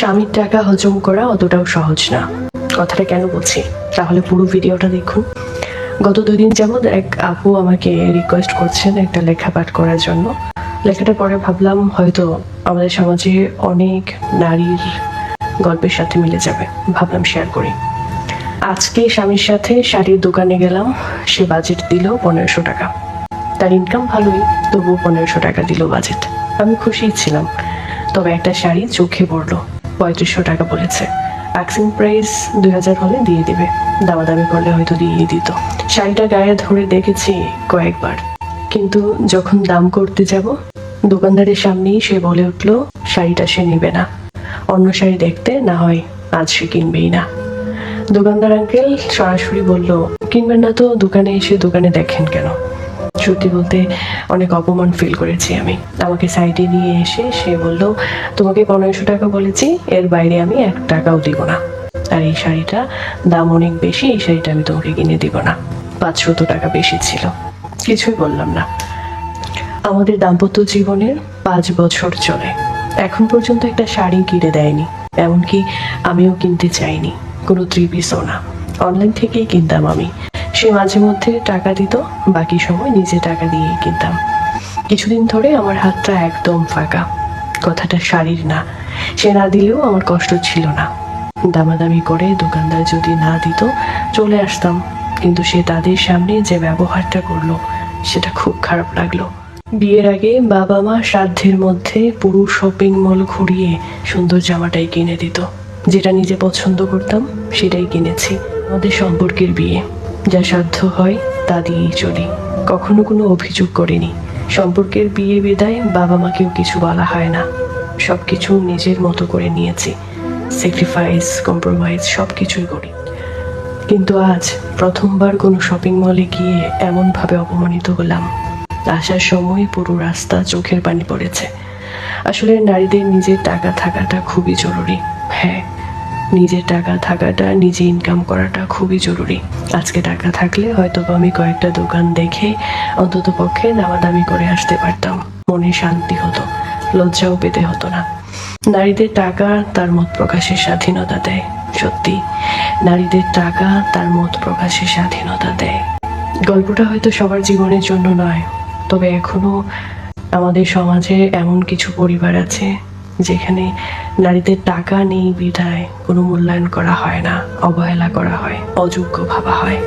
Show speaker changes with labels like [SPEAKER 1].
[SPEAKER 1] স্বামীর টাকা হজম করা অতটাও সহজ না। কথাটা কেন বলছি তাহলে পুরো ভিডিওটা দেখুন। গত 2 দিন যাবৎ এক আপু আমাকে রিকোয়েস্ট করছেন একটা লেখা পাঠ করার জন্য। লেখাটা পরে ভাবলাম হয়তো আমাদের সমাজে অনেক নারীর গল্পের সাথে মিলে যাবে, ভাবলাম শেয়ার করি। আজকে স্বামীর সাথে শাড়ির দোকানে গেলাম, সে বাজেট দিল 1500 টাকা। তার ইনকাম ভালোই, তবুও 1500 টাকা দিল বাজেট। আমি খুশিই ছিলাম, তবে একটা শাড়ি চোখে পড়লো। 3500 টাকা বলেছে, আক্সিং প্রাইস 2000 হলে দিয়ে দিবে, দামাদামি করলে হয়তো দিয়েই দিত। শাড়িটা গায়ে ধরে দেখেছি কয়েকবার, কিন্তু যখন দাম করতে যাব দোকানদারের সামনেই সে বলে উঠলো শাড়িটা সে নেবে না, অন্য শাড়ি দেখতে না হয় আজ সে কিনবেই না। দোকানদার আঙ্কেল সরাসরি বলল, কিনবেন না তো দোকানে এসে দোকানে দেখেন কেন? সত্যি বলতে অনেক অপমান ফিল করেছি আমি। আমাকে সাইডে নিয়ে এসে সে বলল, তোমাকে 1500 টাকা বলেছি, এর বাইরে আমি 1 টাকাও দিব না। আর এই শাড়িটা দাম অনেক বেশি, এই শাড়িটা আমি তোমাকে কিনে দিব না। 500 টাকা বেশি ছিল, কিছুই বললাম না। আমাদের দাম্পত্য জীবনের 5 বছর চলে, এখন পর্যন্ত একটা শাড়ি কিনে দেয়নি, এমনকি আমিও কিনতে চাইনি, কোনো 3 পিসও না। অনলাইন থেকেই কিনতাম আমি। সে মাঝে মধ্যে টাকা দিত, বাকি সময় নিজে টাকা দিয়েই কিনতাম। কিছুদিন ধরে আমার হাতটা একদম ফাঁকা। কথাটা শাড়ির না, সে না দিলেও আমার কষ্ট ছিল না। দামাদামি করে দোকানদার যদি না দিত চলে আসতাম, কিন্তু সে তাদের সামনে যে ব্যবহারটা করলো সেটা খুব খারাপ লাগলো। বিয়ের আগে বাবা মা সাধ্যের মধ্যে পুরো শপিং মল ঘুরিয়ে সুন্দর জামাটাই কিনে দিত, যেটা নিজে পছন্দ করতাম সেটাই কিনেছি। আমাদের সম্পর্কের বিয়ে, যা সাধ্য হয় তা দিয়েই চলি, কখনো কোনো অভিযোগ করিনি। সম্পর্কের বিয়ে বিদায় বাবা মাকেও কিছু বলা হয় না, সবকিছু নিজের মতো করে নিয়েছি। স্যাক্রিফাইস, কম্প্রোমাইজ সব কিছুই করি। কিন্তু আজ প্রথমবার কোনো শপিং মলে গিয়ে এমনভাবে অপমানিত হলাম। আসার সময় পুরো রাস্তা চোখের পানি পড়েছে। আসলে নারীদের নিজের টাকা থাকাটা খুবই জরুরি। হ্যাঁ, নিজের টাকা থাকাটা, নিজে ইনকাম করাটা খুবই জরুরি। আজকে টাকা থাকলে হয়তো আমি কয়েকটা দোকান দেখে অন্তত পক্ষে দামাদামি করে আসতে পারতাম, মনে শান্তি হতো, লজ্জাও পেতে হতো না। নারীদের টাকা তার মত প্রকাশের স্বাধীনতা দেয়। সত্যি, নারীদের টাকা তার মত প্রকাশের স্বাধীনতা দেয়। গল্পটা হয়তো সবার জীবনের জন্য নয়, তবে এখনো আমাদের সমাজে এমন কিছু পরিবার আছে যেখানে নারীদের টাকা নেই বিধায় কোনো মূল্যায়ন করা হয় না, অবহেলা করা হয়, অযোগ্য ভাবা হয়।